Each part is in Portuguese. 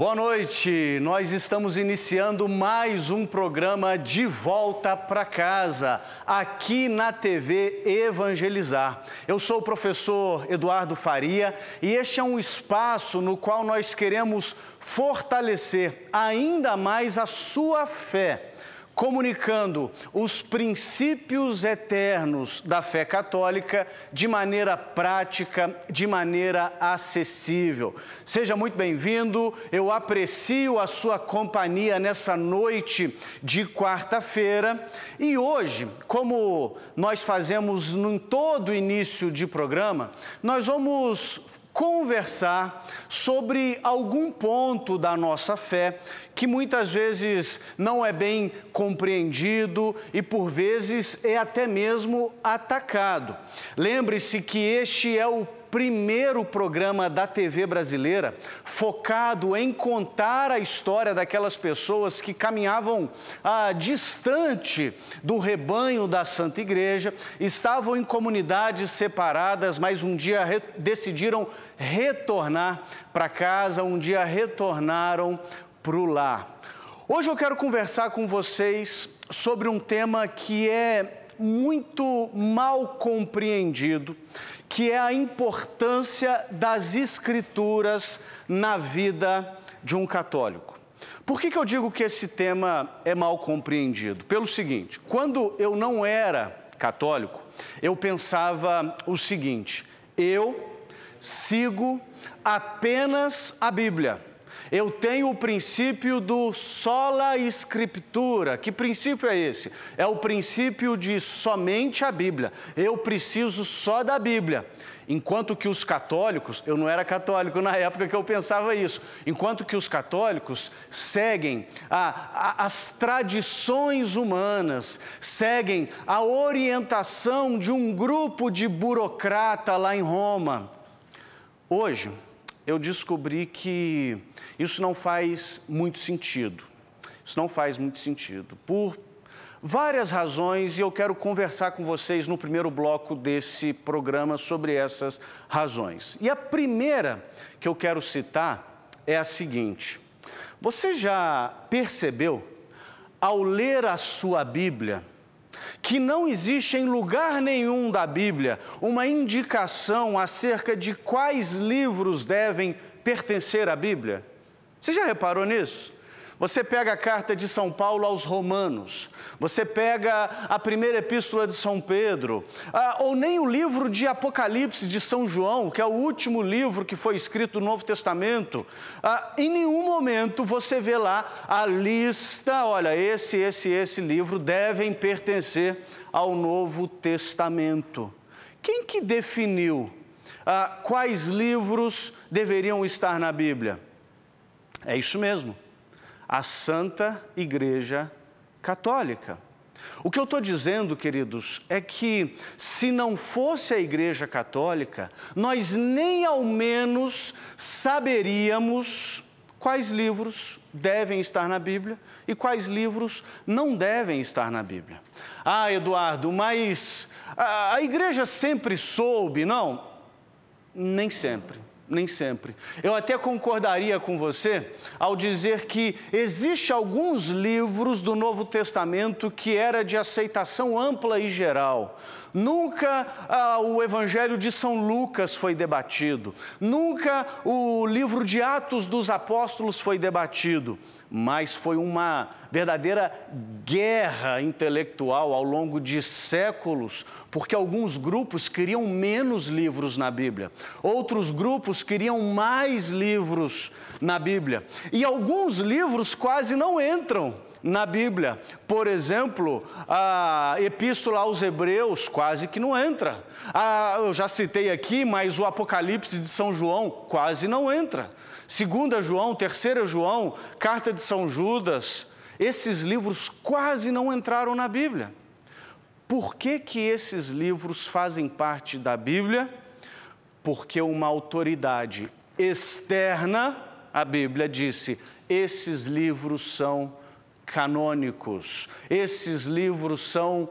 Boa noite, nós estamos iniciando mais um programa De Volta para Casa, aqui na TV Evangelizar. Eu sou o professor Eduardo Faria e este é um espaço no qual nós queremos fortalecer ainda mais a sua fé, comunicando os princípios eternos da fé católica de maneira prática, de maneira acessível. Seja muito bem-vindo, eu aprecio a sua companhia nessa noite de quarta-feira. E hoje, como nós fazemos em todo início de programa, nós vamos conversar sobre algum ponto da nossa fé que muitas vezes não é bem compreendido e por vezes é até mesmo atacado. Lembre-se que este é o primeiro programa da TV brasileira focado em contar a história daquelas pessoas que caminhavam distante do rebanho da Santa Igreja, estavam em comunidades separadas, mas um dia decidiram retornar para casa, um dia retornaram para o lar. Hoje eu quero conversar com vocês sobre um tema que é muito mal compreendido, que é a importância das Escrituras na vida de um católico. Por que eu digo que esse tema é mal compreendido? Pelo seguinte, quando eu não era católico, eu pensava o seguinte: eu sigo apenas a Bíblia. Eu tenho o princípio do sola scriptura. Que princípio é esse? É o princípio de somente a Bíblia. Eu preciso só da Bíblia. Enquanto que os católicos, eu não era católico na época que eu pensava isso, enquanto que os católicos seguem as tradições humanas, seguem a orientação de um grupo de burocrata lá em Roma. Hoje, eu descobri que isso não faz muito sentido. Isso não faz muito sentido, por várias razões, e eu quero conversar com vocês no primeiro bloco desse programa sobre essas razões. E a primeira que eu quero citar é a seguinte: você já percebeu, ao ler a sua Bíblia, que não existe em lugar nenhum da Bíblia uma indicação acerca de quais livros devem pertencer à Bíblia? Você já reparou nisso? Você pega a carta de São Paulo aos Romanos, você pega a primeira epístola de São Pedro, ou nem o livro de Apocalipse de São João, que é o último livro que foi escrito no Novo Testamento. Em nenhum momento você vê lá a lista: olha, esse livro devem pertencer ao Novo Testamento. Quem que definiu quais livros deveriam estar na Bíblia? É isso mesmo, a Santa Igreja Católica. O que eu estou dizendo, queridos, é que se não fosse a Igreja Católica, nós nem ao menos saberíamos quais livros devem estar na Bíblia e quais livros não devem estar na Bíblia. Eduardo, mas a Igreja sempre soube, não? Nem sempre. Nem sempre. Eu até concordaria com você ao dizer que existe alguns livros do Novo Testamento que era de aceitação ampla e geral. Nunca o Evangelho de São Lucas foi debatido, nunca o livro de Atos dos Apóstolos foi debatido, mas foi uma verdadeira guerra intelectual ao longo de séculos, porque alguns grupos queriam menos livros na Bíblia, outros grupos queriam mais livros na Bíblia, e alguns livros quase não entram na Bíblia. Por exemplo, a Epístola aos Hebreus quase que não entra. Eu já citei aqui, mas o Apocalipse de São João quase não entra. 2 João, 3 João, Carta de São Judas, esses livros quase não entraram na Bíblia. Por que que esses livros fazem parte da Bíblia? Porque uma autoridade externa à Bíblia disse: esses livros são canônicos. Esses livros são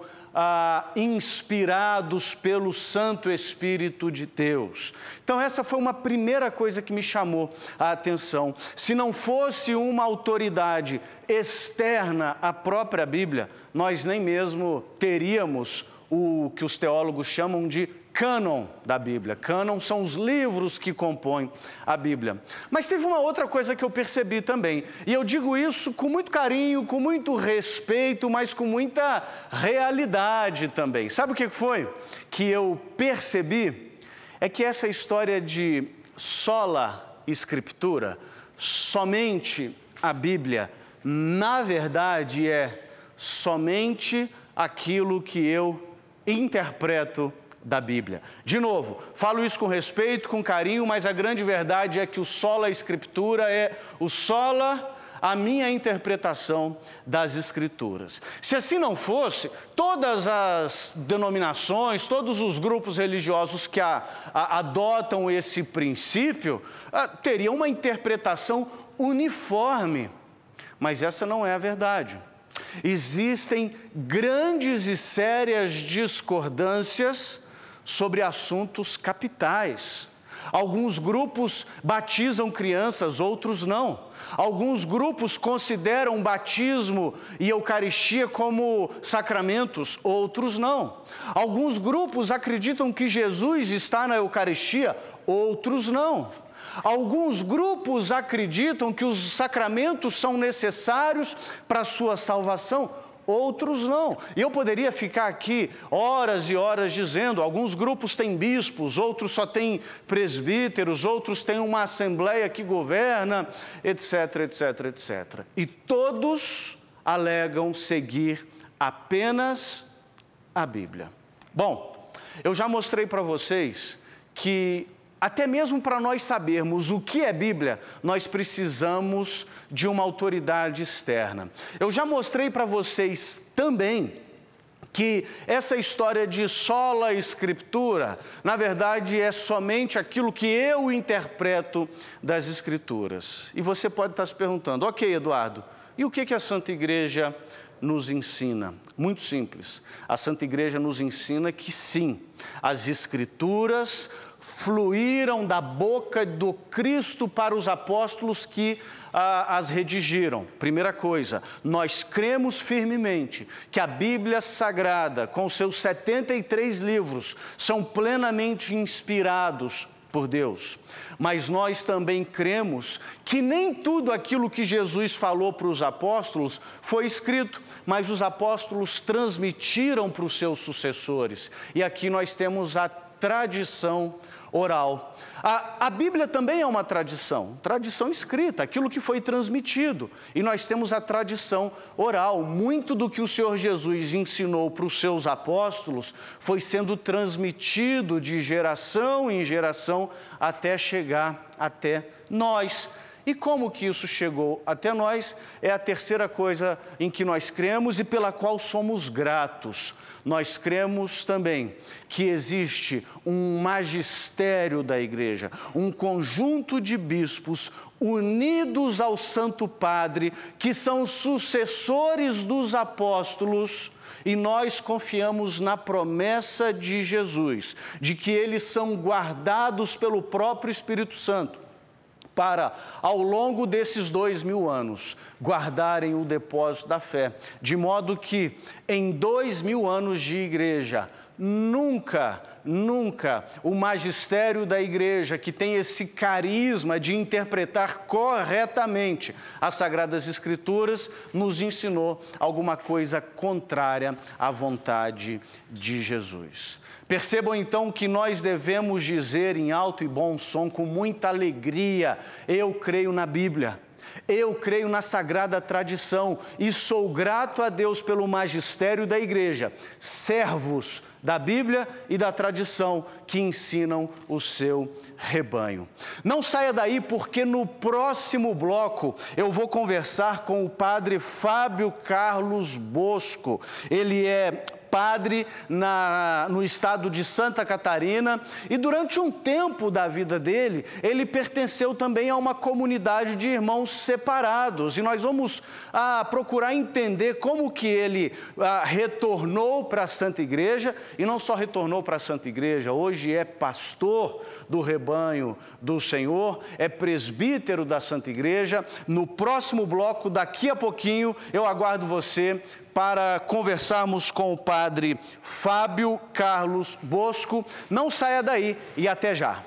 inspirados pelo Santo Espírito de Deus. Então essa foi uma primeira coisa que me chamou a atenção. Se não fosse uma autoridade externa à própria Bíblia, nós nem mesmo teríamos o que os teólogos chamam de cânon da Bíblia. Cânon são os livros que compõem a Bíblia. Mas teve uma outra coisa que eu percebi também, e eu digo isso com muito carinho, com muito respeito, mas com muita realidade também. Sabe o que foi que eu percebi? É que essa história de sola Escritura, somente a Bíblia, na verdade é somente aquilo que eu interpreto da Bíblia. De novo, falo isso com respeito, com carinho, mas a grande verdade é que o sola Escritura é o sola a minha interpretação das Escrituras. Se assim não fosse, todas as denominações, todos os grupos religiosos que adotam esse princípio, teriam uma interpretação uniforme, mas essa não é a verdade. Existem grandes e sérias discordâncias sobre assuntos capitais. Alguns grupos batizam crianças, outros não. Alguns grupos consideram batismo e Eucaristia como sacramentos, outros não. Alguns grupos acreditam que Jesus está na Eucaristia, outros não. Alguns grupos acreditam que os sacramentos são necessários para a sua salvação, outros não. E eu poderia ficar aqui horas e horas dizendo, alguns grupos têm bispos, outros só têm presbíteros, outros têm uma assembleia que governa, etc, etc, etc. E todos alegam seguir apenas a Bíblia. Bom, eu já mostrei para vocês que até mesmo para nós sabermos o que é Bíblia, nós precisamos de uma autoridade externa. Eu já mostrei para vocês também que essa história de sola Escritura, na verdade, é somente aquilo que eu interpreto das Escrituras. E você pode estar se perguntando, ok, Eduardo, e o que a Santa Igreja nos ensina? Muito simples. A Santa Igreja nos ensina que sim, as Escrituras fluíram da boca do Cristo para os apóstolos que as redigiram. Primeira coisa, nós cremos firmemente que a Bíblia Sagrada, com seus 73 livros, são plenamente inspirados por Deus. Mas nós também cremos que nem tudo aquilo que Jesus falou para os apóstolos foi escrito, mas os apóstolos transmitiram para os seus sucessores. E aqui nós temos a tradição oral. A Bíblia também é uma tradição escrita, aquilo que foi transmitido. E nós temos a tradição oral. Muito do que o Senhor Jesus ensinou para os seus apóstolos foi sendo transmitido de geração em geração até chegar até nós. E como que isso chegou até nós é a terceira coisa em que nós cremos e pela qual somos gratos. Nós cremos também que existe um magistério da Igreja, um conjunto de bispos unidos ao Santo Padre, que são sucessores dos apóstolos, e nós confiamos na promessa de Jesus, de que eles são guardados pelo próprio Espírito Santo, para, ao longo desses 2000 anos, guardarem o depósito da fé, de modo que, em 2000 anos de igreja, nunca o magistério da igreja, que tem esse carisma de interpretar corretamente as Sagradas Escrituras, nos ensinou alguma coisa contrária à vontade de Jesus. Percebam então que nós devemos dizer em alto e bom som, com muita alegria, eu creio na Bíblia, eu creio na sagrada tradição e sou grato a Deus pelo magistério da igreja, servos da Bíblia e da tradição que ensinam o seu rebanho. Não saia daí, porque no próximo bloco eu vou conversar com o padre Fábio Carlos Bosco. Ele é padre no estado de Santa Catarina, e durante um tempo da vida dele, ele pertenceu também a uma comunidade de irmãos separados, e nós vamos procurar entender como que ele retornou para a Santa Igreja, e não só retornou para a Santa Igreja, hoje é pastor do rebanho do Senhor, é presbítero da Santa Igreja. No próximo bloco, daqui a pouquinho, eu aguardo você para conversarmos com o padre Fábio Carlos Bosco. Não saia daí e até já.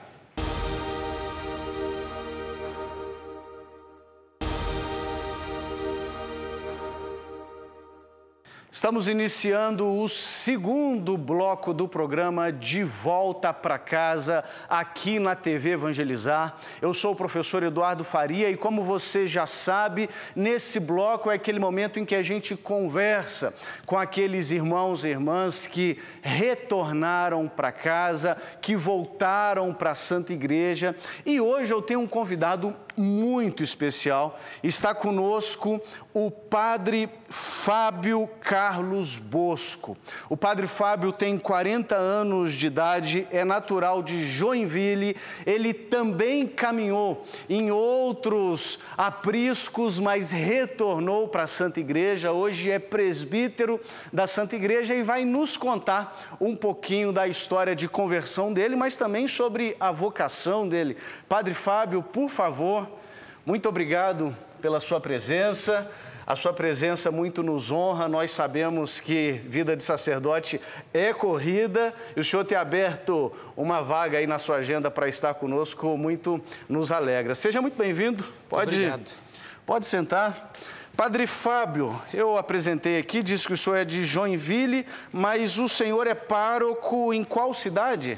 Estamos iniciando o segundo bloco do programa De Volta para Casa, aqui na TV Evangelizar. Eu sou o professor Eduardo Faria e, como você já sabe, nesse bloco é aquele momento em que a gente conversa com aqueles irmãos e irmãs que retornaram para casa, que voltaram para a Santa Igreja. E hoje eu tenho um convidado muito especial. Está conosco o padre Fábio Carlos Bosco. O padre Fábio tem 40 anos de idade, é natural de Joinville. Ele também caminhou em outros apriscos, mas retornou para a Santa Igreja. Hoje é presbítero da Santa Igreja e vai nos contar um pouquinho da história de conversão dele, mas também sobre a vocação dele. Padre Fábio, por favor, muito obrigado pela sua presença. A sua presença muito nos honra. Nós sabemos que vida de sacerdote é corrida e o senhor ter aberto uma vaga aí na sua agenda para estar conosco muito nos alegra. Seja muito bem-vindo. Pode sentar. Padre Fábio, eu apresentei aqui, disse que o senhor é de Joinville, mas o senhor é pároco em qual cidade?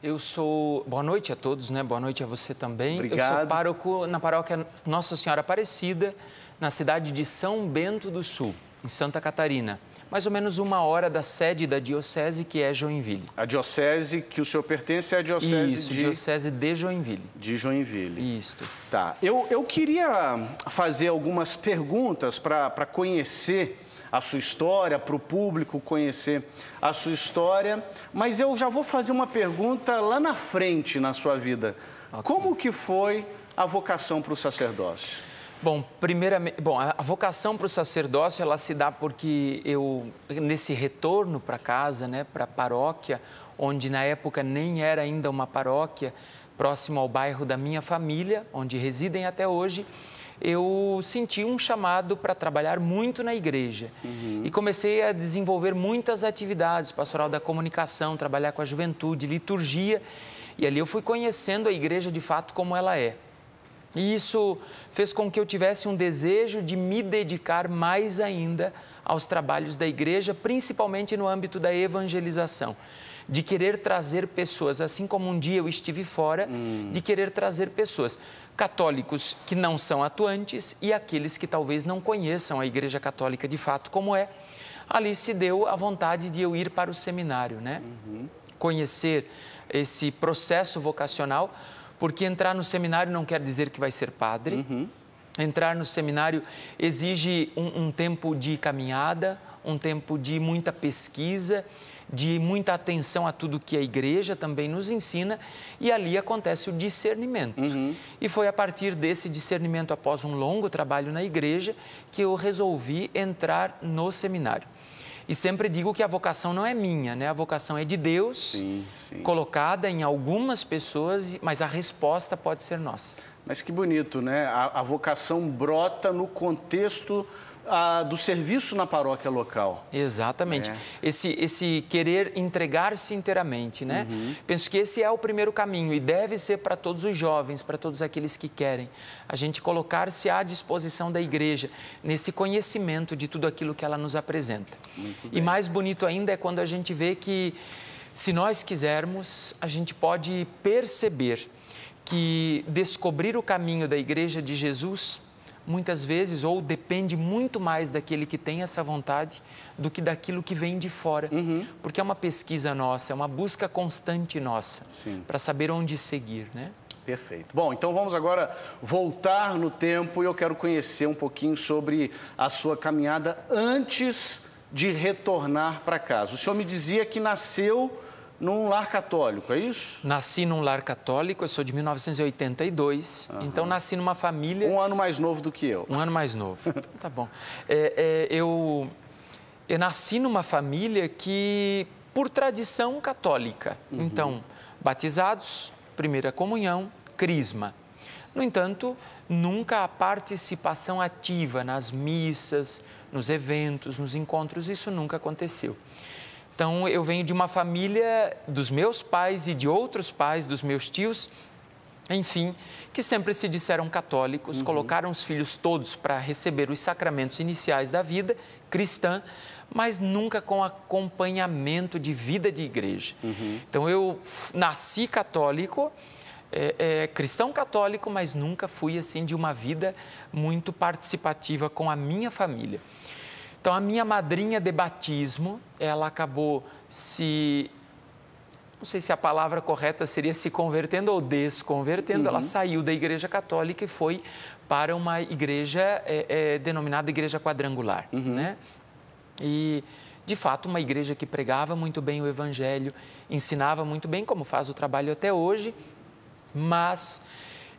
Eu sou... Boa noite a todos, né? Boa noite a você também. Obrigado. Eu sou pároco na paróquia Nossa Senhora Aparecida, na cidade de São Bento do Sul, em Santa Catarina. Mais ou menos 1 hora da sede da diocese, que é Joinville. A diocese que o senhor pertence é a diocese Isso, diocese de Joinville. De Joinville. Isso. Tá. Eu queria fazer algumas perguntas para conhecer a sua história, para o público conhecer a sua história, mas eu já vou fazer uma pergunta lá na frente na sua vida. Okay. Como que foi a vocação para o sacerdócio? Bom, primeiramente, a vocação para o sacerdócio, ela se dá porque eu, nesse retorno para casa, né, para a paróquia, onde na época nem era ainda uma paróquia, próximo ao bairro da minha família, onde residem até hoje, eu senti um chamado para trabalhar muito na igreja. E comecei a desenvolver muitas atividades, pastoral da comunicação, trabalhar com a juventude, liturgia, e ali eu fui conhecendo a igreja de fato como ela é. E isso fez com que eu tivesse um desejo de me dedicar mais ainda aos trabalhos da igreja, principalmente no âmbito da evangelização, de querer trazer pessoas, assim como um dia eu estive fora, de querer trazer pessoas, católicos que não são atuantes e aqueles que talvez não conheçam a Igreja Católica de fato como é. Ali se deu a vontade de eu ir para o seminário, né? Conhecer esse processo vocacional, porque entrar no seminário não quer dizer que vai ser padre. Entrar no seminário exige um tempo de caminhada, um tempo de muita pesquisa, de muita atenção a tudo que a igreja também nos ensina, e ali acontece o discernimento. E foi a partir desse discernimento, após um longo trabalho na igreja, que eu resolvi entrar no seminário. E sempre digo que a vocação não é minha, né? A vocação é de Deus, colocada em algumas pessoas, mas a resposta pode ser nossa. Mas que bonito, né? A vocação brota no contexto do serviço na paróquia local. Exatamente. Esse querer entregar-se inteiramente, né? Penso que esse é o primeiro caminho e deve ser para todos os jovens, para todos aqueles que querem. A gente colocar-se à disposição da igreja, nesse conhecimento de tudo aquilo que ela nos apresenta. E mais bonito ainda é quando a gente vê que, se nós quisermos, a gente pode perceber que descobrir o caminho da Igreja de Jesus muitas vezes, ou depende muito mais daquele que tem essa vontade do que daquilo que vem de fora. Porque é uma pesquisa nossa, é uma busca constante nossa para saber onde seguir, né? Perfeito. Bom, então vamos agora voltar no tempo e eu quero conhecer um pouquinho sobre a sua caminhada antes de retornar para casa? O senhor me dizia que nasceu num lar católico, é isso? Nasci num lar católico, eu sou de 1982, então nasci numa família... Um ano mais novo do que eu. Um ano mais novo, tá bom. Eu nasci numa família que, por tradição católica, então, batizados, primeira comunhão, crisma. No entanto, nunca a participação ativa nas missas, nos eventos, nos encontros, isso nunca aconteceu. Então, eu venho de uma família dos meus pais e de outros pais, dos meus tios, enfim, que sempre se disseram católicos, colocaram os filhos todos para receber os sacramentos iniciais da vida cristã, mas nunca com acompanhamento de vida de igreja. Então, eu nasci católico, cristão católico, mas nunca fui assim de uma vida muito participativa com a minha família. Então, a minha madrinha de batismo, ela acabou não sei se a palavra correta seria se convertendo ou desconvertendo, ela saiu da Igreja Católica e foi para uma igreja denominada Igreja Quadrangular, né? E, de fato, uma igreja que pregava muito bem o Evangelho, ensinava muito bem, como faz o trabalho até hoje, mas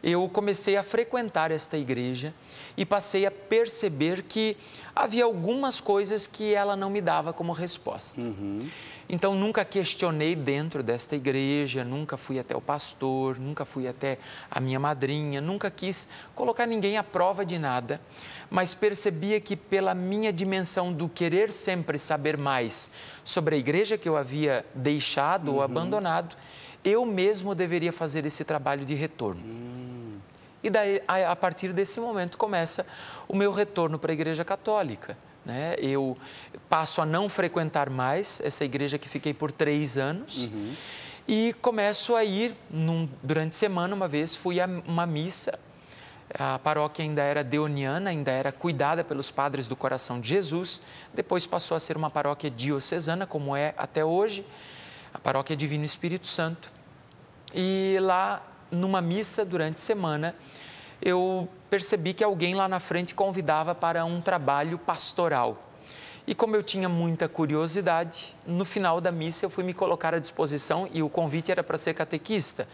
eu comecei a frequentar esta igreja e passei a perceber que havia algumas coisas que ela não me dava como resposta. Então, nunca questionei dentro desta igreja, nunca fui até o pastor, nunca fui até a minha madrinha, nunca quis colocar ninguém à prova de nada, mas percebia que pela minha dimensão do querer sempre saber mais sobre a igreja que eu havia deixado ou abandonado, eu mesmo deveria fazer esse trabalho de retorno. E daí, a partir desse momento, começa o meu retorno para a Igreja Católica, né? Eu passo a não frequentar mais essa igreja que fiquei por 3 anos e começo a ir, durante a semana, uma vez, fui a uma missa. A paróquia ainda era deoniana, ainda era cuidada pelos padres do Coração de Jesus, depois passou a ser uma paróquia diocesana, como é até hoje, a paróquia Divino Espírito Santo. E lá, numa missa durante a semana, eu percebi que alguém lá na frente convidava para um trabalho pastoral. E como eu tinha muita curiosidade, no final da missa eu fui me colocar à disposição e o convite era para ser catequista.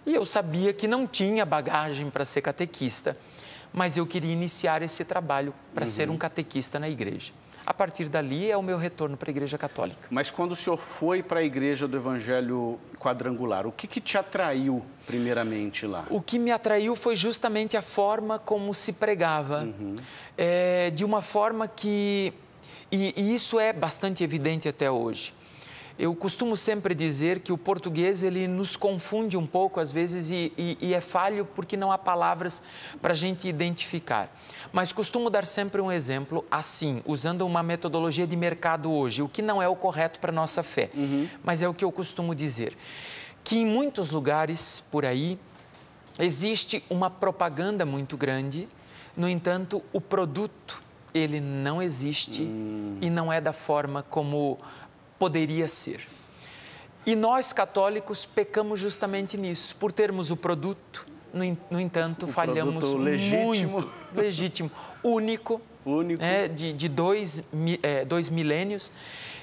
E eu sabia que não tinha bagagem para ser catequista, mas eu queria iniciar esse trabalho para ser um catequista na igreja. A partir dali é o meu retorno para a Igreja Católica. Mas quando o senhor foi para a Igreja do Evangelho Quadrangular, o que te atraiu primeiramente lá? O que me atraiu foi justamente a forma como se pregava, de uma forma que... E isso é bastante evidente até hoje. Eu costumo sempre dizer que o português ele nos confunde um pouco às vezes e é falho porque não há palavras para a gente identificar. Mas costumo dar sempre um exemplo assim, usando uma metodologia de mercado hoje, o que não é o correto para a nossa fé, mas é o que eu costumo dizer. Que em muitos lugares por aí existe uma propaganda muito grande, no entanto, o produto ele não existe e não é da forma como poderia ser. E nós, católicos, pecamos justamente nisso, por termos o produto, no entanto, falhamos muito, legítimo, único. De 2 milênios,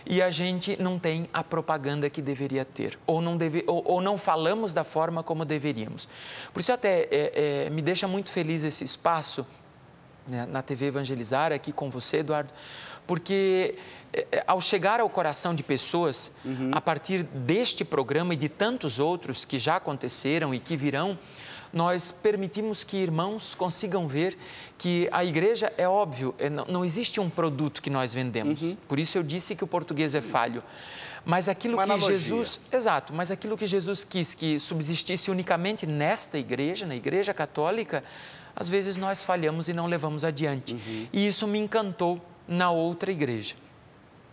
e a gente não tem a propaganda que deveria ter, ou não falamos da forma como deveríamos. Por isso até me deixa muito feliz esse espaço, né, na TV Evangelizar, aqui com você, Eduardo, porque ao chegar ao coração de pessoas, a partir deste programa e de tantos outros que já aconteceram e que virão, nós permitimos que irmãos consigam ver que a igreja, é óbvio, não existe um produto que nós vendemos. Por isso eu disse que o português é falho. Mas aquilo que Jesus... Exato, mas aquilo que Jesus quis que subsistisse unicamente nesta igreja, na Igreja Católica, às vezes nós falhamos e não levamos adiante. E isso me encantou na outra igreja.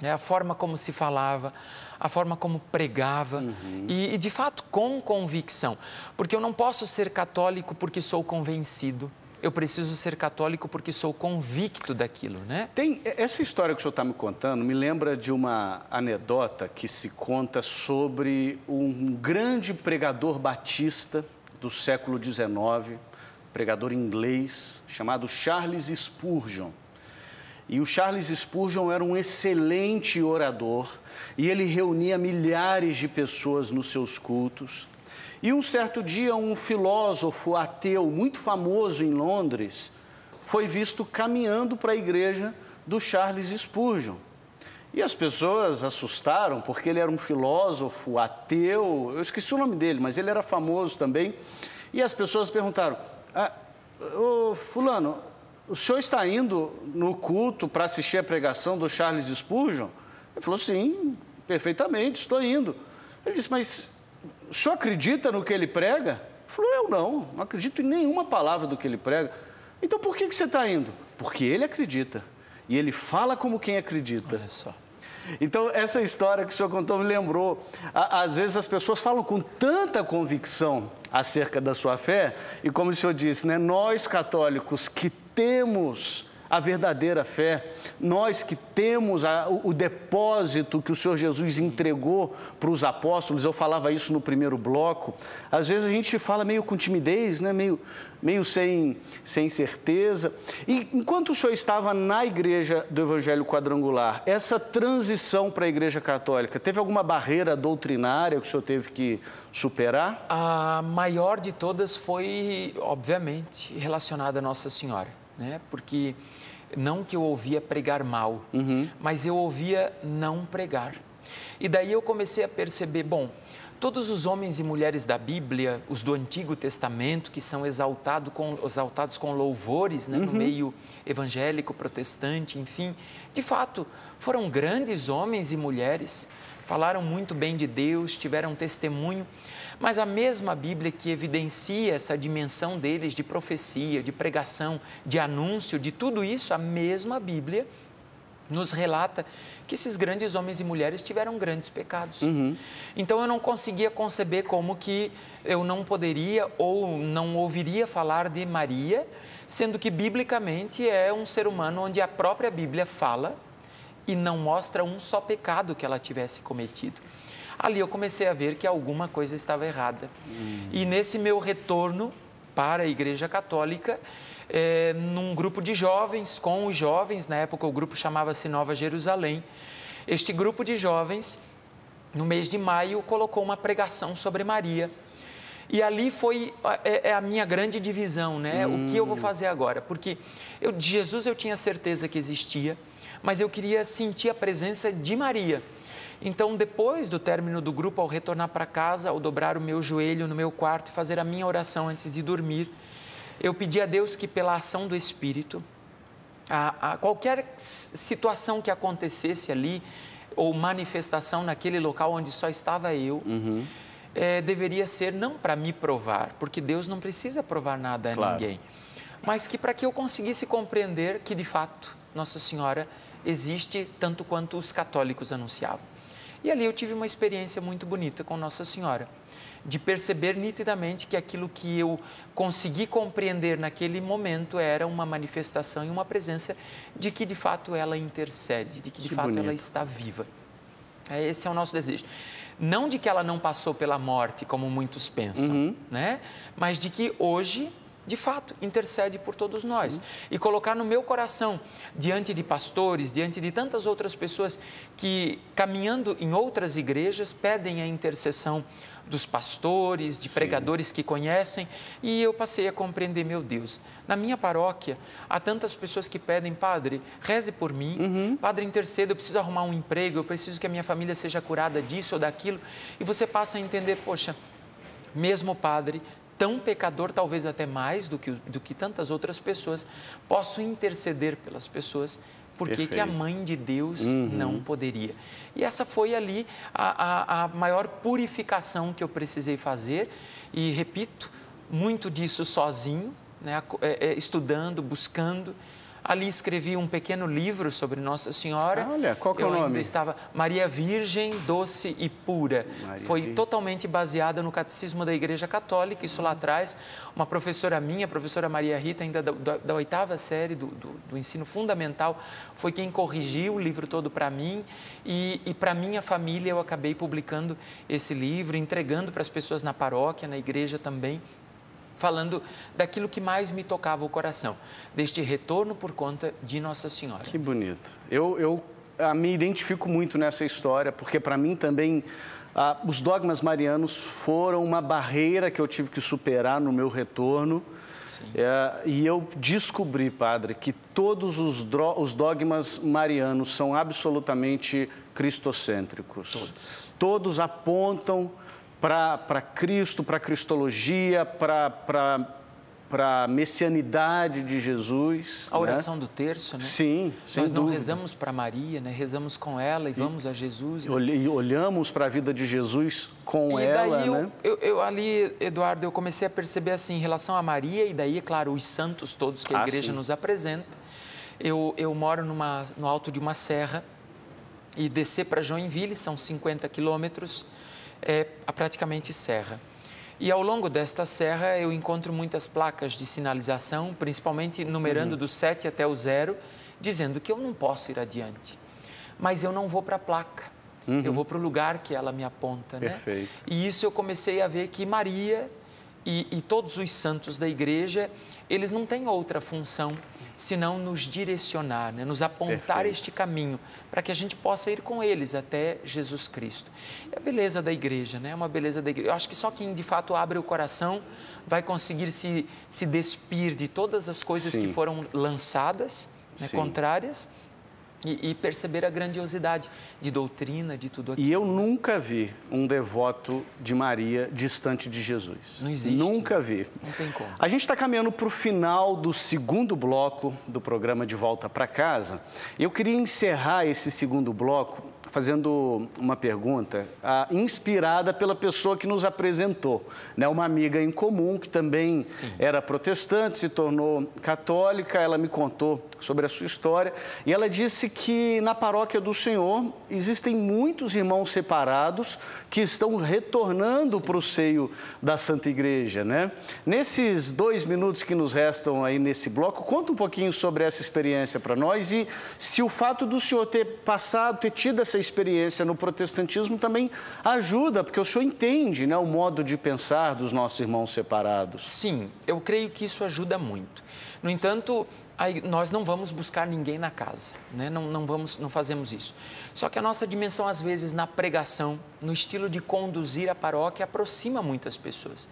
A forma como se falava, a forma como pregava e, de fato, com convicção. Porque eu não posso ser católico porque sou convencido, eu preciso ser católico porque sou convicto daquilo, né? Essa história que o senhor está me contando me lembra de uma anedota que se conta sobre um grande pregador batista do século XIX, pregador inglês, chamado Charles Spurgeon. E o Charles Spurgeon era um excelente orador e ele reunia milhares de pessoas nos seus cultos. E um certo dia, um filósofo ateu muito famoso em Londres foi visto caminhando para a igreja do Charles Spurgeon. E as pessoas assustaram, porque ele era um filósofo ateu, eu esqueci o nome dele, mas ele era famoso também. E as pessoas perguntaram, ô fulano, o senhor está indo no culto para assistir a pregação do Charles Spurgeon? Ele falou, sim, perfeitamente, estou indo. Ele disse, mas o senhor acredita no que ele prega? Ele falou, eu não acredito em nenhuma palavra do que ele prega. Então por que você está indo? Porque ele acredita. E ele fala como quem acredita. Olha só. Então, essa história que o senhor contou me lembrou. Às vezes as pessoas falam com tanta convicção acerca da sua fé, e como o senhor disse, né, nós católicos que temos a verdadeira fé, nós que temos o depósito que o Senhor Jesus entregou para os apóstolos, eu falava isso no primeiro bloco, às vezes a gente fala meio com timidez, né? meio sem certeza. E enquanto o senhor estava na igreja do Evangelho Quadrangular, essa transição para a igreja católica, teve alguma barreira doutrinária que o senhor teve que superar? A maior de todas foi, obviamente, relacionada a Nossa Senhora, né? Porque não que eu ouvia pregar mal, mas eu ouvia não pregar. E daí eu comecei a perceber, bom, todos os homens e mulheres da Bíblia, os do Antigo Testamento, que são exaltados com louvores, né, no meio evangélico, protestante, enfim, de fato, foram grandes homens e mulheres, falaram muito bem de Deus, tiveram testemunho, mas a mesma Bíblia que evidencia essa dimensão deles de profecia, de pregação, de anúncio, de tudo isso, a mesma Bíblia nos relata que esses grandes homens e mulheres tiveram grandes pecados. Então eu não conseguia conceber como que eu não poderia ou não ouviria falar de Maria, sendo que biblicamente é um ser humano onde a própria Bíblia fala e não mostra um só pecado que ela tivesse cometido. Ali eu comecei a ver que alguma coisa estava errada. E nesse meu retorno para a Igreja Católica, num grupo de jovens, com os jovens, na época o grupo chamava-se Nova Jerusalém, este grupo de jovens, no mês de maio, colocou uma pregação sobre Maria. E ali foi a minha grande divisão, né? O que eu vou fazer agora? Porque de Jesus eu tinha certeza que existia, mas eu queria sentir a presença de Maria. Então, depois do término do grupo, ao retornar para casa, ao dobrar o meu joelho no meu quarto e fazer a minha oração antes de dormir, eu pedi a Deus que, pela ação do Espírito, qualquer situação que acontecesse ali, ou manifestação naquele local onde só estava eu, deveria ser não para me provar, porque Deus não precisa provar nada a ninguém, mas que para que eu conseguisse compreender que, de fato, Nossa Senhora existe tanto quanto os católicos anunciavam. E ali eu tive uma experiência muito bonita com Nossa Senhora, de perceber nitidamente que aquilo que eu consegui compreender naquele momento era uma manifestação e uma presença de que de fato ela intercede, de que de fato ela está viva. Esse é o nosso desejo. Não de que ela não passou pela morte, como muitos pensam, né? Mas de que hoje, de fato, intercede por todos nós. Sim. E colocar no meu coração, diante de pastores, diante de tantas outras pessoas que, caminhando em outras igrejas, pedem a intercessão dos pastores, de pregadores que conhecem, e eu passei a compreender, meu Deus, na minha paróquia, há tantas pessoas que pedem, padre, reze por mim, padre, interceda, eu preciso arrumar um emprego, eu preciso que a minha família seja curada disso ou daquilo, e você passa a entender, poxa, mesmo padre, tão pecador, talvez até mais do que tantas outras pessoas, posso interceder pelas pessoas, porque que a mãe de Deus não poderia. E essa foi ali a maior purificação que eu precisei fazer, e repito, muito disso sozinho, né, estudando, buscando. Ali escrevi um pequeno livro sobre Nossa Senhora. Olha, qual que é o nome? Estava Maria Virgem, Doce e Pura. Foi totalmente baseada no Catecismo da Igreja Católica, isso lá atrás. Uma professora minha, a professora Maria Rita, ainda da 8ª série do ensino fundamental, foi quem corrigiu o livro todo para mim. E para minha família eu acabei publicando esse livro, entregando para as pessoas na paróquia, na igreja também. falando daquilo que mais me tocava o coração, deste retorno por conta de Nossa Senhora. Que bonito. Eu me identifico muito nessa história, porque para mim também os dogmas marianos foram uma barreira que eu tive que superar no meu retorno. E eu descobri, padre, que todos os dogmas marianos são absolutamente cristocêntricos. Todos apontam para Cristo, para a cristologia, para a messianidade de Jesus. A oração do terço, né? Sim, sem Nós não dúvida. rezamos para Maria, né? Rezamos com ela e vamos a Jesus. Né? E olhamos para a vida de Jesus com ela, daí né? eu ali, Eduardo, eu comecei a perceber assim, em relação a Maria, e daí, é claro, os santos todos que a igreja nos apresenta. Eu moro no alto de uma serra, e descer para Joinville são 50 quilômetros, praticamente serra. E ao longo desta serra eu encontro muitas placas de sinalização, principalmente numerando do 7 até o 0, dizendo que eu não posso ir adiante. Mas eu não vou para a placa, eu vou para o lugar que ela me aponta. Perfeito. Né? E isso eu comecei a ver que Maria e todos os santos da igreja, eles não têm outra função senão nos direcionar, né? Nos apontar Perfeito. este caminho, para que a gente possa ir com eles até Jesus Cristo. É a beleza da igreja, né? É uma beleza da igreja. Eu acho que só quem de fato abre o coração vai conseguir se despir de todas as coisas Sim. que foram lançadas, né? Sim. Contrárias, e perceber a grandiosidade de doutrina, de tudo aquilo. E eu nunca vi um devoto de Maria distante de Jesus. Não existe. Nunca vi. Não tem como. A gente está caminhando para o final do segundo bloco do programa De Volta para Casa. Eu queria encerrar esse segundo bloco fazendo uma pergunta inspirada pela pessoa que nos apresentou, né? Uma amiga em comum que também era protestante, se tornou católica. Ela me contou sobre a sua história e ela disse que na paróquia do Senhor existem muitos irmãos separados que estão retornando para o seio da Santa Igreja, né? Nesses 2 minutos que nos restam aí nesse bloco, conta um pouquinho sobre essa experiência para nós e se o fato do senhor ter tido essa experiência no protestantismo também ajuda, porque o senhor entende, né, o modo de pensar dos nossos irmãos separados. Sim, eu creio que isso ajuda muito. No entanto, nós não vamos buscar ninguém na casa, né? Não fazemos isso. Só que a nossa dimensão, às vezes, na pregação, no estilo de conduzir a paróquia, aproxima muitas pessoas.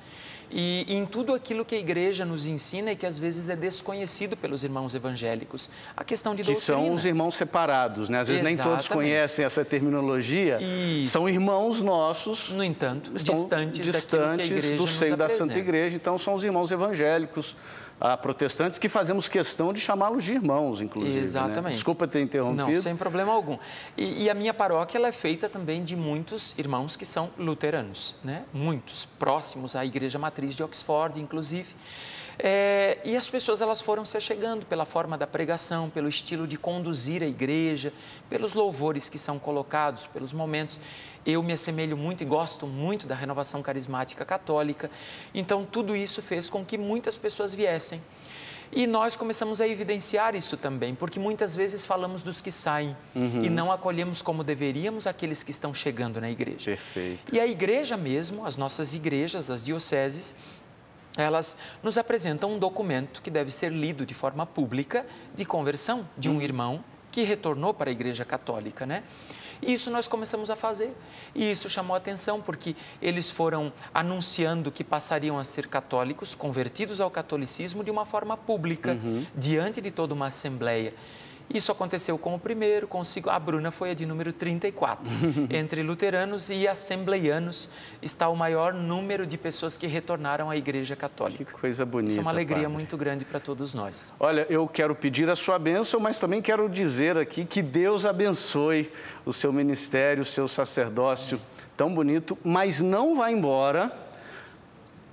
E em tudo aquilo que a igreja nos ensina e que às vezes é desconhecido pelos irmãos evangélicos, a questão de doutrina. Que são os irmãos separados, né? Às vezes nem todos conhecem essa terminologia. Isso. São irmãos nossos, no entanto, distantes daquilo que a igreja do seio da apresenta. Santa Igreja. Então são os irmãos evangélicos, protestantes, que fazemos questão de chamá-los de irmãos, inclusive. Exatamente. Né? Desculpa ter interrompido. Não, sem problema algum. E a minha paróquia ela é feita também de muitos irmãos que são luteranos, né? Muitos, próximos à Igreja Matriz de Oxford, inclusive. E as pessoas elas foram se achegando pela forma da pregação, pelo estilo de conduzir a igreja, pelos louvores que são colocados, pelos momentos. Eu me assemelho muito e gosto muito da renovação carismática católica. Então, tudo isso fez com que muitas pessoas viessem. E nós começamos a evidenciar isso também, porque muitas vezes falamos dos que saem e não acolhemos como deveríamos aqueles que estão chegando na igreja. Perfeito. E a igreja mesmo, as nossas igrejas, as dioceses, elas nos apresentam um documento que deve ser lido de forma pública de conversão de um irmão que retornou para a Igreja Católica, né? E isso nós começamos a fazer. E isso chamou a atenção porque eles foram anunciando que passariam a ser católicos, convertidos ao catolicismo de uma forma pública, diante de toda uma assembleia. Isso aconteceu com o primeiro, a Bruna foi a de número 34. Entre luteranos e assembleianos está o maior número de pessoas que retornaram à Igreja Católica. Que coisa bonita, isso é uma alegria padre. muito grande para todos nós. Olha, eu quero pedir a sua bênção, mas também quero dizer aqui que Deus abençoe o seu ministério, o seu sacerdócio tão bonito, mas não vá embora,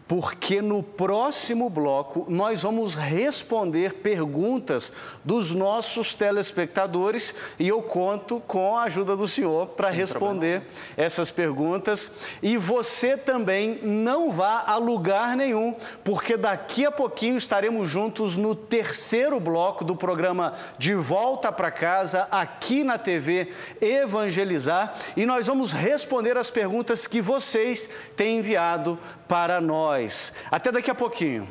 porque no próximo bloco nós vamos responder perguntas dos nossos telespectadores e eu conto com a ajuda do senhor para responder essas perguntas. E você também não vá a lugar nenhum, porque daqui a pouquinho estaremos juntos no terceiro bloco do programa De Volta para Casa, aqui na TV Evangelizar, e nós vamos responder as perguntas que vocês têm enviado para nós. nós. Até daqui a pouquinho.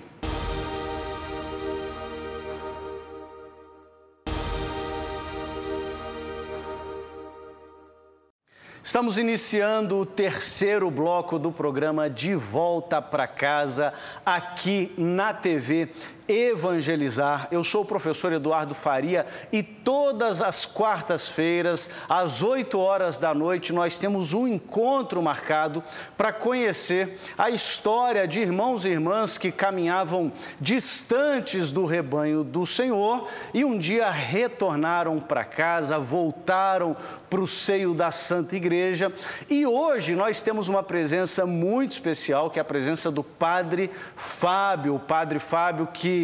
Estamos iniciando o terceiro bloco do programa De Volta para Casa, aqui na TV Evangelizar. Eu sou o professor Eduardo Faria e todas as quartas-feiras, às 8 horas da noite, nós temos um encontro marcado para conhecer a história de irmãos e irmãs que caminhavam distantes do rebanho do Senhor e um dia retornaram para casa, voltaram para o seio da Santa Igreja. E hoje nós temos uma presença muito especial, que é a presença do Padre Fábio. O Padre Fábio que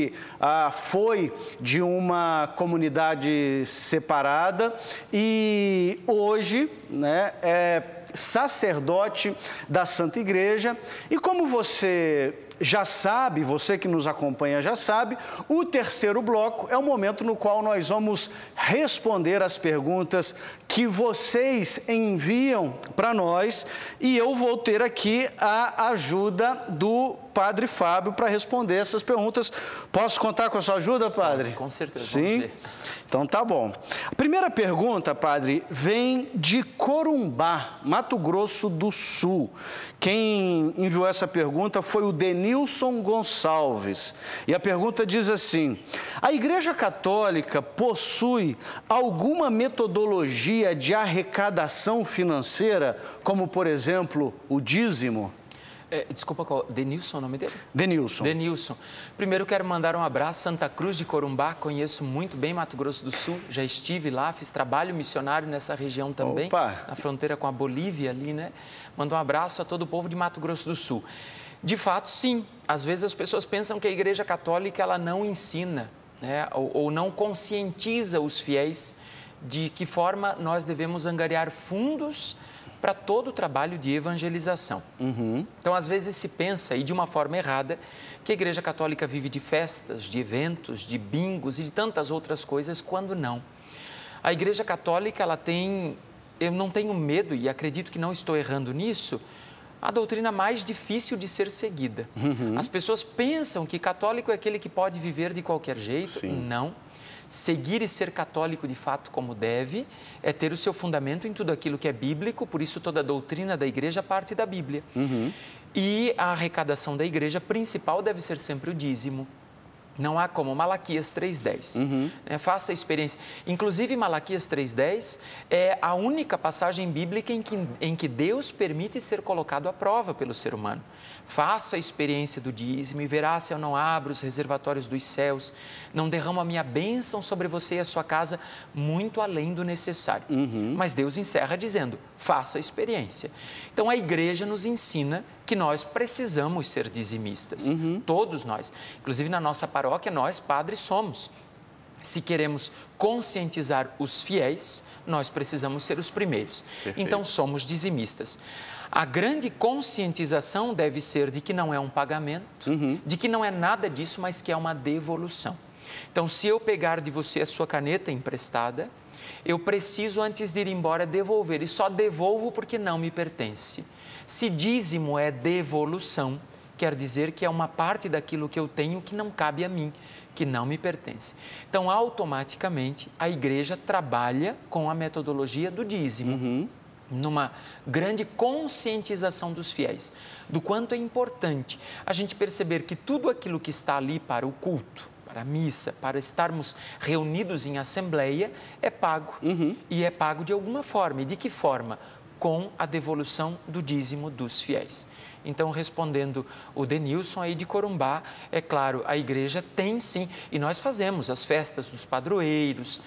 foi de uma comunidade separada e hoje, né, é sacerdote da Santa Igreja. E como você já sabe, você que nos acompanha já sabe, o terceiro bloco é o momento no qual nós vamos responder as perguntas que vocês enviam para nós e eu vou ter aqui a ajuda do Padre Fábio para responder essas perguntas. Posso contar com a sua ajuda, Padre? Com certeza. Sim? Então tá bom. A primeira pergunta, Padre, vem de Corumbá, Mato Grosso do Sul. Quem enviou essa pergunta foi o Denilson Gonçalves. E a pergunta diz assim: a Igreja Católica possui alguma metodologia de arrecadação financeira, como, por exemplo, o dízimo? Desculpa, qual? Denilson, o nome dele? Denilson. Denilson. Primeiro quero mandar um abraço, Santa Cruz de Corumbá, conheço muito bem Mato Grosso do Sul, já estive lá, fiz trabalho missionário nessa região também, na fronteira com a Bolívia ali, né? Mando um abraço a todo o povo de Mato Grosso do Sul. De fato, sim, às vezes as pessoas pensam que a Igreja Católica ela não ensina, né? ou não conscientiza os fiéis de que forma nós devemos angariar fundos para todo o trabalho de evangelização. Então, às vezes se pensa, e de uma forma errada, que a Igreja Católica vive de festas, de eventos, de bingos e de tantas outras coisas, quando não. A Igreja Católica, ela tem, eu não tenho medo e acredito que não estou errando nisso, a doutrina mais difícil de ser seguida. As pessoas pensam que católico é aquele que pode viver de qualquer jeito. Sim. Não. Seguir e ser católico de fato como deve é ter o seu fundamento em tudo aquilo que é bíblico, por isso toda a doutrina da igreja parte da Bíblia. E a arrecadação da igreja principal deve ser sempre o dízimo. Não há como, Malaquias 3,10. Faça a experiência. Inclusive, Malaquias 3,10 é a única passagem bíblica em que Deus permite ser colocado à prova pelo ser humano. Faça a experiência do dízimo e verá se eu não abro os reservatórios dos céus, não derramo a minha bênção sobre você e a sua casa muito além do necessário. Mas Deus encerra dizendo, faça a experiência. Então, a igreja nos ensina que nós precisamos ser dizimistas, todos nós. Inclusive, na nossa paróquia, nós, padres, somos. Se queremos conscientizar os fiéis, nós precisamos ser os primeiros. Perfeito. Então, somos dizimistas. A grande conscientização deve ser de que não é um pagamento, de que não é nada disso, mas que é uma devolução. Então, se eu pegar de você a sua caneta emprestada, eu preciso, antes de ir embora, devolver. E só devolvo porque não me pertence. Se dízimo é devolução, quer dizer que é uma parte daquilo que eu tenho que não cabe a mim, que não me pertence. Então, automaticamente, a igreja trabalha com a metodologia do dízimo, numa grande conscientização dos fiéis, do quanto é importante a gente perceber que tudo aquilo que está ali para o culto, para a missa, para estarmos reunidos em assembleia, é pago. E é pago de alguma forma. E de que forma? Com a devolução do dízimo dos fiéis. Então, respondendo o Denilson aí de Corumbá, é claro, a igreja tem sim, e nós fazemos as festas dos padroeiros,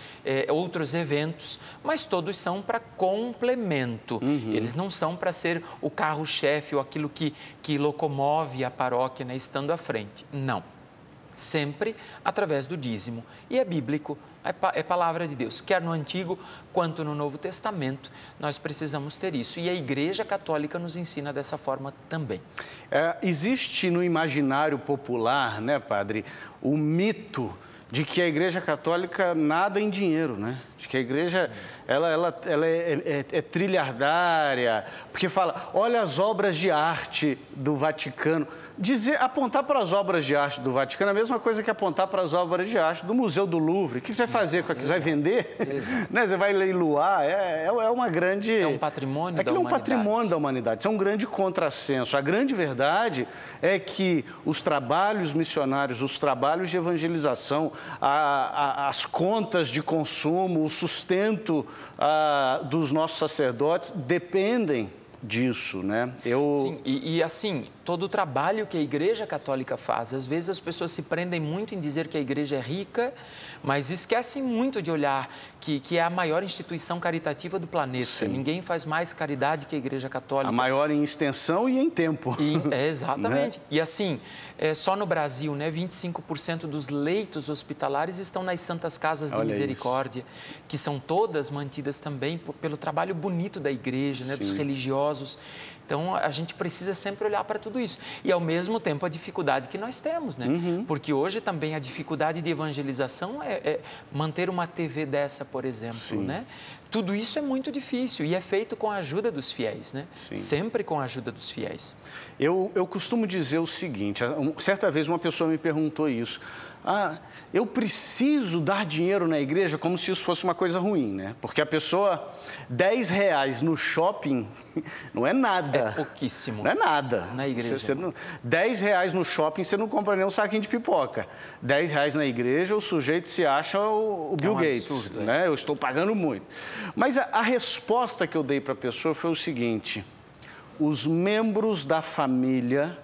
outros eventos, mas todos são para complemento. Eles não são para ser o carro-chefe ou aquilo que locomove a paróquia, né, estando à frente. Não. Sempre através do dízimo. E é bíblico, é palavra de Deus. Quer no Antigo quanto no Novo Testamento, nós precisamos ter isso. E a Igreja Católica nos ensina dessa forma também. Existe no imaginário popular, né, padre, o mito de que a Igreja Católica nada em dinheiro, né? de que a igreja ela é trilhardária, porque fala, olha as obras de arte do Vaticano. Apontar para as obras de arte do Vaticano é a mesma coisa que apontar para as obras de arte do Museu do Louvre. O que você vai fazer com aquilo? Você vai vender? Né? Você vai leiloar? É uma grande... É um patrimônio da humanidade. Aquilo é um patrimônio da humanidade. Isso é um grande contrassenso. A grande verdade é que os trabalhos missionários, os trabalhos de evangelização, as contas de consumo, o sustento dos nossos sacerdotes dependem disso, né? Sim, e assim, todo o trabalho que a Igreja Católica faz, às vezes as pessoas se prendem muito em dizer que a Igreja é rica, mas esquecem muito de olhar que é a maior instituição caritativa do planeta. Sim. Ninguém faz mais caridade que a Igreja Católica. A maior em extensão e em tempo. Exatamente. Né? E assim, só no Brasil, né, 25% dos leitos hospitalares estão nas Santas Casas de Misericórdia, que são todas mantidas também pelo trabalho bonito da Igreja, né, dos religiosos. Então, a gente precisa sempre olhar para tudo isso. E, ao mesmo tempo, a dificuldade que nós temos, né? Porque hoje também a dificuldade de evangelização é manter uma TV dessa, por exemplo, né? Tudo isso é muito difícil e é feito com a ajuda dos fiéis, né? Sim. Sempre com a ajuda dos fiéis. Eu costumo dizer o seguinte, certa vez uma pessoa me perguntou isso. Eu preciso dar dinheiro na igreja como se isso fosse uma coisa ruim, né? Porque a pessoa, R$10 no shopping não é nada. É pouquíssimo. Não é nada. Na igreja. R$10 no shopping, você não compra nem um saquinho de pipoca. R$10 na igreja, o sujeito se acha o Bill Gates, absurdo, né? Eu estou pagando muito. Mas a resposta que eu dei para a pessoa foi o seguinte: os membros da família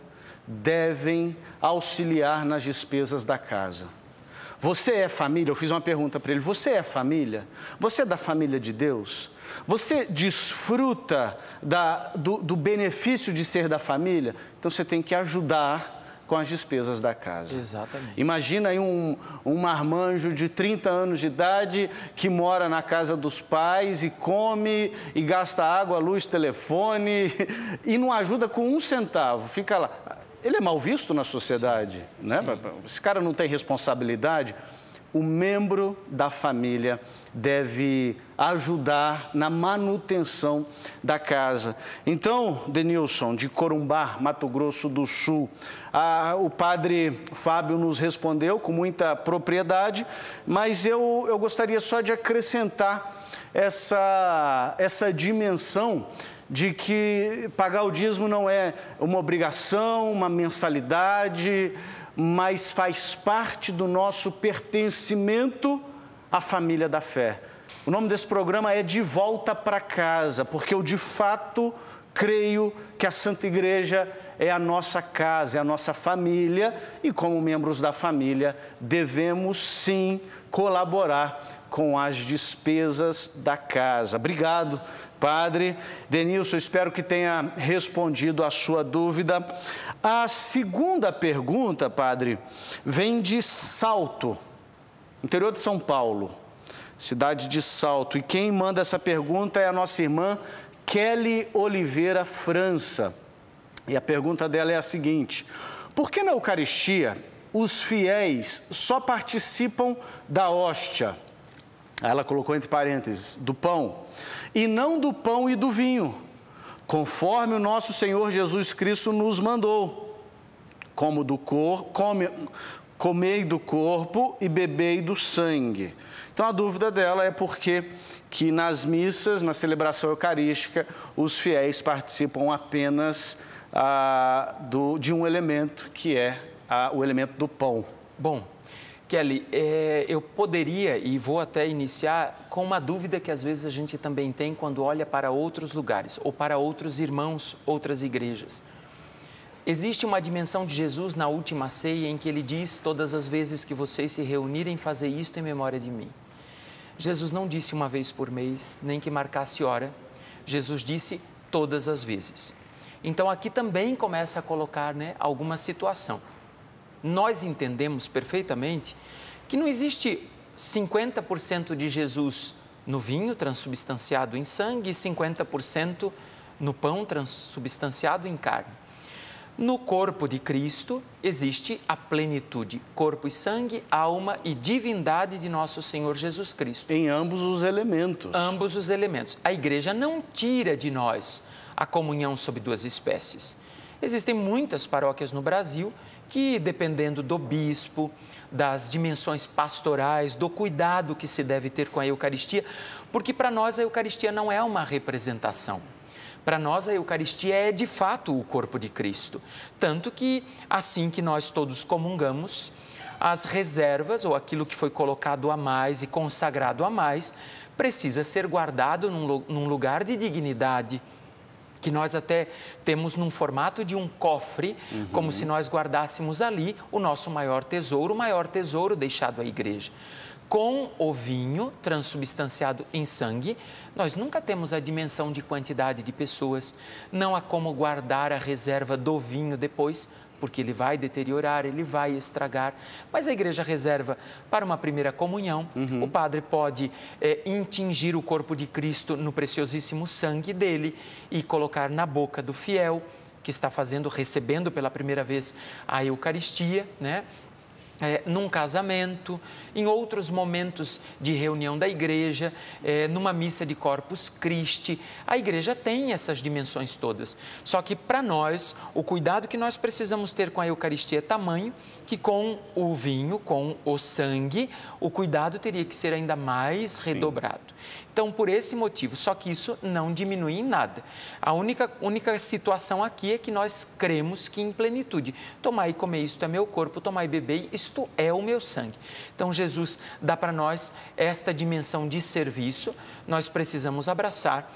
devem auxiliar nas despesas da casa. Você é família? Eu fiz uma pergunta para ele. Você é família? Você é da família de Deus? Você desfruta do benefício de ser da família? Então você tem que ajudar com as despesas da casa. Exatamente. Imagina aí um marmanjo de 30 anos de idade que mora na casa dos pais e come e gasta água, luz, telefone e não ajuda com um centavo. Fica lá. Ele é mal visto na sociedade, né? Esse cara não tem responsabilidade. O membro da família deve ajudar na manutenção da casa. Então, Denilson, de Corumbá, Mato Grosso do Sul, o padre Fábio nos respondeu com muita propriedade, mas eu gostaria só de acrescentar essa dimensão de que pagar o dízimo não é uma obrigação, uma mensalidade, mas faz parte do nosso pertencimento à família da fé. O nome desse programa é De Volta para Casa, porque eu de fato creio que a Santa Igreja é a nossa casa, é a nossa família e como membros da família devemos sim colaborar com as despesas da casa. Obrigado, Padre. Denilson, espero que tenha respondido a sua dúvida. A segunda pergunta, Padre, vem de Salto, interior de São Paulo, cidade de Salto. E quem manda essa pergunta é a nossa irmã Kelly Oliveira França. E a pergunta dela é a seguinte: por que na Eucaristia os fiéis só participam da hóstia? Ela colocou entre parênteses, do pão, e não do pão e do vinho, conforme o nosso Senhor Jesus Cristo nos mandou, comei do corpo e bebei do sangue. Então a dúvida dela é por que nas missas, na celebração eucarística, os fiéis participam apenas de um elemento, que é o elemento do pão. Bom, Kelly, eu poderia e vou até iniciar com uma dúvida que às vezes a gente também tem quando olha para outros lugares ou para outros irmãos, outras igrejas. Existe uma dimensão de Jesus na última ceia em que ele diz: todas as vezes que vocês se reunirem, fazer isto em memória de mim. Jesus não disse uma vez por mês, nem que marcasse hora. Jesus disse todas as vezes. Então aqui também começa a colocar, né, alguma situação. Nós entendemos perfeitamente que não existe 50% de Jesus no vinho transubstanciado em sangue e 50% no pão transubstanciado em carne. No corpo de Cristo existe a plenitude, corpo e sangue, alma e divindade de nosso Senhor Jesus Cristo. Em ambos os elementos. Ambos os elementos. A igreja não tira de nós a comunhão sob duas espécies. Existem muitas paróquias no Brasil que, dependendo do bispo, das dimensões pastorais, do cuidado que se deve ter com a Eucaristia, porque para nós a Eucaristia não é uma representação. Para nós, a Eucaristia é, de fato, o corpo de Cristo. Tanto que, assim que nós todos comungamos, as reservas, ou aquilo que foi colocado a mais e consagrado a mais, precisa ser guardado num lugar de dignidade, que nós até temos num formato de um cofre, como se nós guardássemos ali o nosso maior tesouro deixado à igreja. Com o vinho transubstanciado em sangue, nós nunca temos a dimensão de quantidade de pessoas, não há como guardar a reserva do vinho depois, porque ele vai deteriorar, ele vai estragar, mas a igreja reserva para uma primeira comunhão, o padre pode intingir o corpo de Cristo no preciosíssimo sangue dele e colocar na boca do fiel, que está recebendo pela primeira vez a Eucaristia, né? Num casamento, em outros momentos de reunião da igreja, numa missa de Corpus Christi. A igreja tem essas dimensões todas. Só que para nós, o cuidado que nós precisamos ter com a Eucaristia é tamanho que com o vinho, com o sangue, o cuidado teria que ser ainda mais redobrado. Então, por esse motivo, só que isso não diminui em nada. A única situação aqui é que nós cremos que em plenitude. Tomai e comer, isto é meu corpo, tomai e bebei, isto é o meu sangue. Então, Jesus dá para nós esta dimensão de serviço, nós precisamos abraçar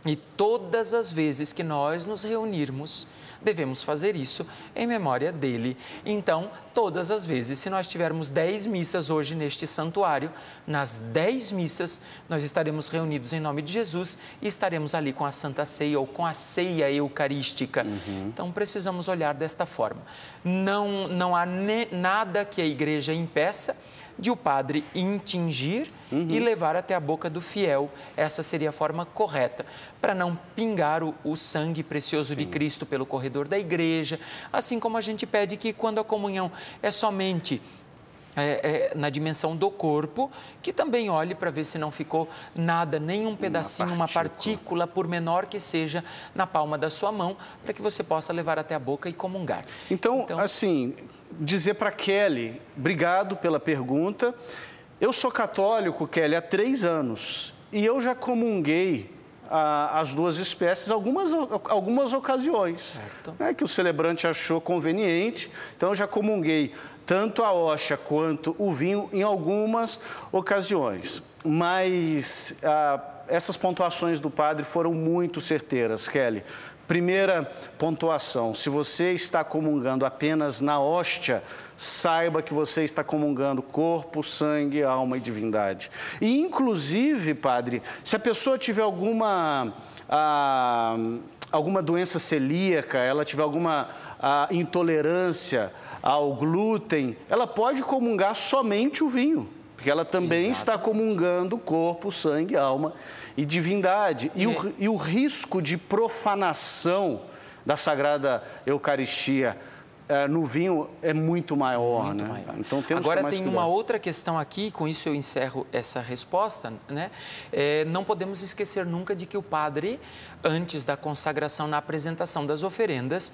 e todas as vezes que nós nos reunirmos, devemos fazer isso em memória dele. Então, todas as vezes, se nós tivermos 10 missas hoje neste santuário, nas 10 missas nós estaremos reunidos em nome de Jesus e estaremos ali com a Santa Ceia ou com a ceia eucarística. Então, precisamos olhar desta forma. Não há nada que a igreja impeça de o padre intingir e levar até a boca do fiel. Essa seria a forma correta, para não pingar o sangue precioso de Cristo pelo corredor da igreja, assim como a gente pede que quando a comunhão é somente na dimensão do corpo, que também olhe para ver se não ficou nada, nem um pedacinho, uma partícula, por menor que seja, na palma da sua mão, para que você possa levar até a boca e comungar. Então assim, dizer para Kelly, obrigado pela pergunta. Eu sou católico, Kelly, há 3 anos e eu já comunguei as duas espécies algumas ocasiões, que o celebrante achou conveniente. Então, eu já comunguei tanto a hóstia quanto o vinho em algumas ocasiões. Mas essas pontuações do padre foram muito certeiras, Kelly. Primeira pontuação: se você está comungando apenas na hóstia, saiba que você está comungando corpo, sangue, alma e divindade. E, inclusive, padre, se a pessoa tiver alguma doença celíaca, ela tiver alguma intolerância ao glúten, ela pode comungar somente o vinho, porque ela também está comungando corpo, sangue, alma e divindade. E o risco de profanação da Sagrada Eucaristia no vinho é muito maior, né? Maior. Então, temos Agora, que tem uma outra questão aqui, com isso eu encerro essa resposta, né? Não podemos esquecer nunca de que o padre, antes da consagração, na apresentação das oferendas,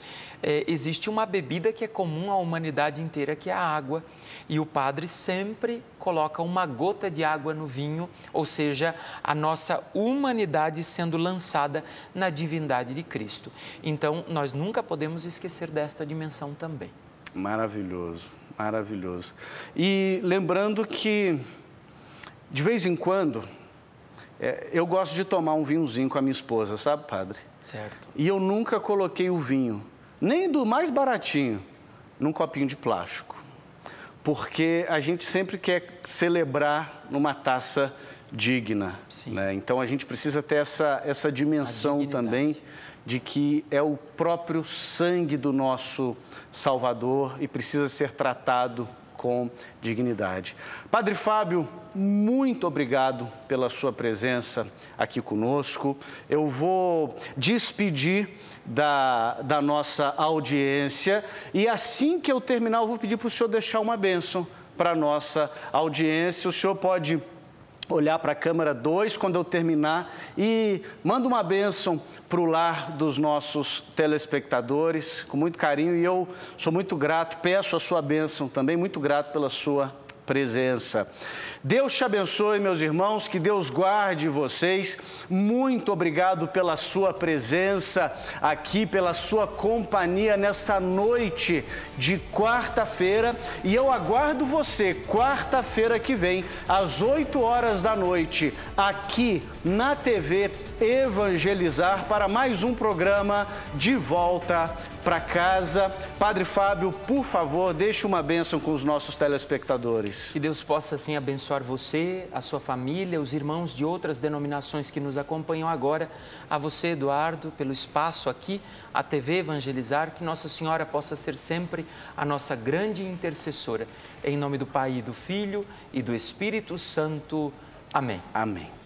existe uma bebida que é comum à humanidade inteira, que é a água. E o padre sempre coloca uma gota de água no vinho, ou seja, a nossa humanidade sendo lançada na divindade de Cristo. Então, nós nunca podemos esquecer desta dimensão também. Maravilhoso, maravilhoso. E lembrando que, de vez em quando, eu gosto de tomar um vinhozinho com a minha esposa, sabe, padre? Certo. E eu nunca coloquei o vinho, nem do mais baratinho, num copinho de plástico. Porque a gente sempre quer celebrar numa taça digna, né? Então, a gente precisa ter essa dimensão também de que é o próprio sangue do nosso Salvador e precisa ser tratado com dignidade. Padre Fábio, muito obrigado pela sua presença aqui conosco. Eu vou despedir da nossa audiência e assim que eu terminar, eu vou pedir para o senhor deixar uma bênção para a nossa audiência. O senhor pode olhar para a câmera 2 quando eu terminar e manda uma bênção para o lar dos nossos telespectadores, com muito carinho, e eu sou muito grato, peço a sua bênção também, muito grato pela sua presença. Deus te abençoe, meus irmãos, que Deus guarde vocês. Muito obrigado pela sua presença aqui, pela sua companhia nessa noite de quarta-feira. E eu aguardo você quarta-feira que vem, às 8 horas da noite, aqui na TV Evangelizar, para mais um programa De Volta para Casa. Padre Fábio, por favor, deixe uma bênção com os nossos telespectadores. Que Deus possa, assim, abençoar você, a sua família, os irmãos de outras denominações que nos acompanham agora, a você, Eduardo, pelo espaço aqui, a TV Evangelizar, que Nossa Senhora possa ser sempre a nossa grande intercessora. Em nome do Pai, e do Filho e do Espírito Santo. Amém. Amém.